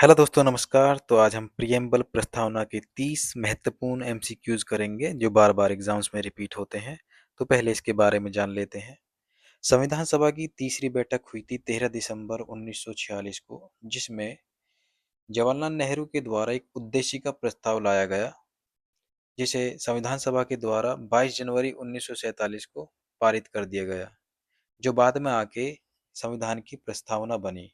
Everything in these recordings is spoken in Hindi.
हेलो दोस्तों, नमस्कार। तो आज हम प्रिएम्बल प्रस्तावना के 30 महत्वपूर्ण एमसीक्यूज करेंगे जो बार बार एग्जाम्स में रिपीट होते हैं। तो पहले इसके बारे में जान लेते हैं। संविधान सभा की तीसरी बैठक हुई थी 13 दिसंबर 1946 को, जिसमें जवाहरलाल नेहरू के द्वारा एक उद्देश्य का प्रस्ताव लाया गया, जिसे संविधान सभा के द्वारा 22 जनवरी 1947 को पारित कर दिया गया, जो बाद में आके संविधान की प्रस्तावना बनी।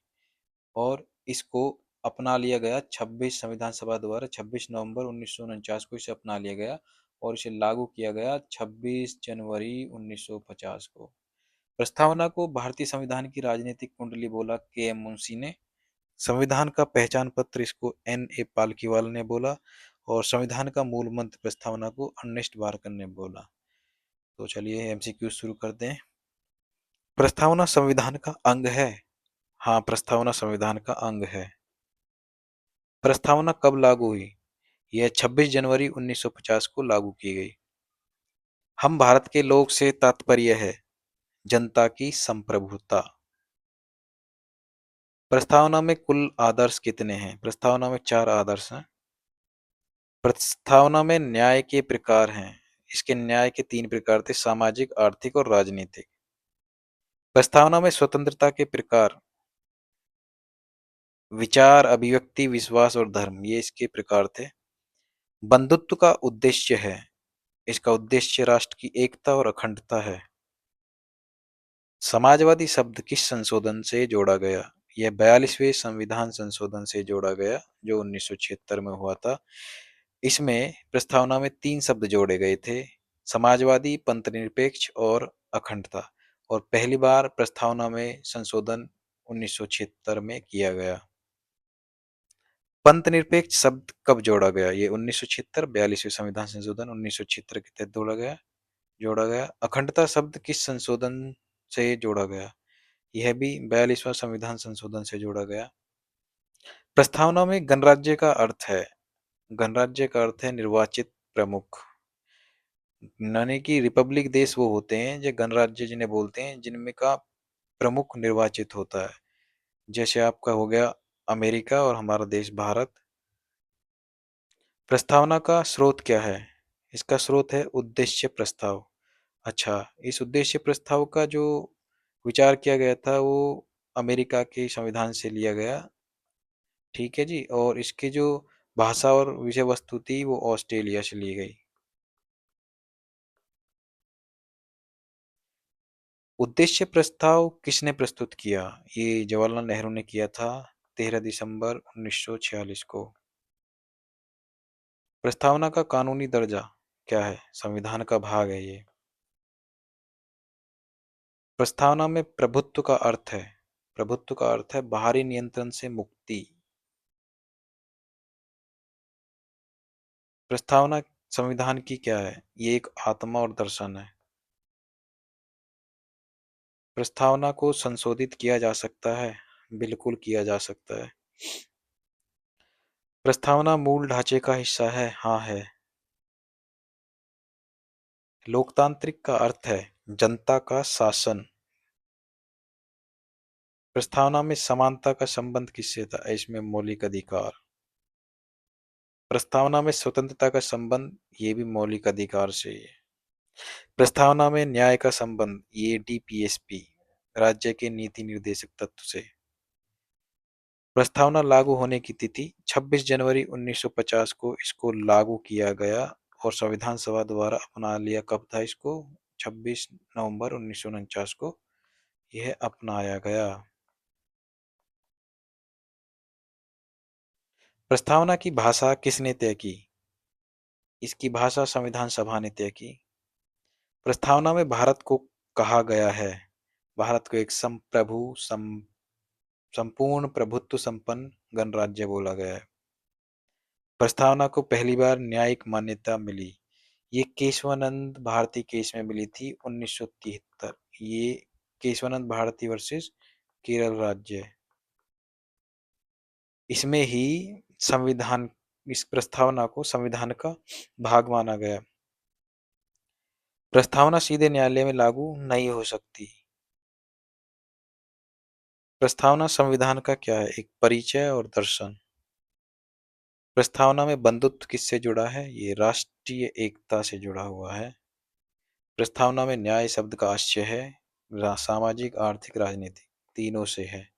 और इसको अपना लिया गया 26 संविधान सभा द्वारा 26 नवंबर 1949 को इसे अपना लिया गया और इसे लागू किया गया 26 जनवरी 1950 को। प्रस्तावना को भारतीय संविधान की राजनीतिक कुंडली बोला के एम मुंशी ने। संविधान का पहचान पत्र इसको एन ए पालकीवाल ने बोला और संविधान का मूल मंत्र प्रस्तावना को अर्नेस्ट बारकर ने बोला। तो चलिए एमसीक्यू शुरू कर दें। प्रस्तावना संविधान का अंग है। हाँ, प्रस्तावना संविधान का अंग है। प्रस्तावना कब लागू हुई? यह 26 जनवरी 1950 को लागू की गई। हम भारत के लोग से तात्पर्य है जनता की संप्रभुता। प्रस्तावना में कुल आदर्श कितने हैं? प्रस्तावना में 4 आदर्श हैं। प्रस्तावना में न्याय के प्रकार हैं। इसके न्याय के 3 प्रकार थे, सामाजिक, आर्थिक और राजनीतिक। प्रस्तावना में स्वतंत्रता के प्रकार विचार, अभिव्यक्ति, विश्वास और धर्म, ये इसके प्रकार थे। बंधुत्व का उद्देश्य है। इसका उद्देश्य राष्ट्र की एकता और अखंडता है। समाजवादी शब्द किस संशोधन से जोड़ा गया? यह 42वें संविधान संशोधन से जोड़ा गया जो 1976 में हुआ था। इसमें प्रस्तावना में 3 शब्द जोड़े गए थे, समाजवादी, पंथनिरपेक्ष और अखंडता। और पहली बार प्रस्तावना में संशोधन 1976 में किया गया। पंथनिरपेक्ष शब्द कब जोड़ा गया? ये 1976 42वें संविधान संशोधन 1976 के तहत जोड़ा गया। अखंडता शब्द किस संशोधन से जोड़ा गया? यह भी 42वां संविधान संशोधन से जोड़ा गया। प्रस्तावना में गणराज्य का अर्थ है। गणराज्य का अर्थ है निर्वाचित प्रमुख, यानी कि रिपब्लिक देश वो होते हैं जो गणराज्य जिन्हें बोलते हैं, जिनमें का प्रमुख निर्वाचित होता है। जैसे आपका हो गया अमेरिका और हमारा देश भारत। प्रस्तावना का स्रोत क्या है? इसका स्रोत है उद्देश्य प्रस्ताव। अच्छा, इस उद्देश्य प्रस्ताव का जो विचार किया गया था वो अमेरिका के संविधान से लिया गया। ठीक है जी। और इसकी जो भाषा और विषय वस्तु थी वो ऑस्ट्रेलिया से ली गई। उद्देश्य प्रस्ताव किसने प्रस्तुत किया? ये जवाहरलाल नेहरू ने किया था 13 दिसंबर 1946 को। प्रस्तावना का कानूनी दर्जा क्या है? संविधान का भाग है ये। प्रस्तावना में प्रभुत्व का अर्थ है। प्रभुत्व का अर्थ है बाहरी नियंत्रण से मुक्ति। प्रस्तावना संविधान की क्या है? ये एक आत्मा और दर्शन है। प्रस्तावना को संशोधित किया जा सकता है। बिल्कुल किया जा सकता है। प्रस्तावना मूल ढांचे का हिस्सा है। हाँ, है। लोकतांत्रिक का अर्थ है जनता का शासन। प्रस्तावना में समानता का संबंध किससे था? इसमें मौलिक अधिकार। प्रस्तावना में स्वतंत्रता का संबंध, ये भी मौलिक अधिकार से है। प्रस्तावना में न्याय का संबंध, ये डीपीएसपी राज्य के नीति निर्देशक तत्व से। प्रस्तावना लागू होने की तिथि 26 जनवरी 1950 को इसको लागू किया गया और संविधान सभा द्वारा अपना लिया कब था इसको? 26 नवंबर 1949 को यह अपनाया गया। प्रस्तावना की भाषा किसने तय की? इसकी भाषा संविधान सभा ने तय की। प्रस्तावना में भारत को कहा गया है, भारत को एक संपूर्ण प्रभुत्व संपन्न गणराज्य बोला गया है। प्रस्तावना को पहली बार न्यायिक मान्यता मिली। ये केशवानंद भारती केस में मिली थी 1973। ये केशवानंद भारती वर्सेस केरल राज्य। इसमें ही संविधान इस प्रस्तावना को संविधान का भाग माना गया। प्रस्तावना सीधे न्यायालय में लागू नहीं हो सकती। प्रस्तावना संविधान का क्या है? एक परिचय और दर्शन। प्रस्तावना में बंधुत्व किससे जुड़ा है? ये राष्ट्रीय एकता से जुड़ा हुआ है। प्रस्तावना में न्याय शब्द का आशय है सामाजिक, आर्थिक, राजनीतिक तीनों से है।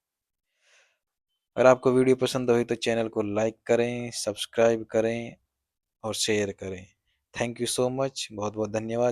अगर आपको वीडियो पसंद हुई तो चैनल को लाइक करें, सब्सक्राइब करें और शेयर करें। Thank you so much. बहुत बहुत धन्यवाद।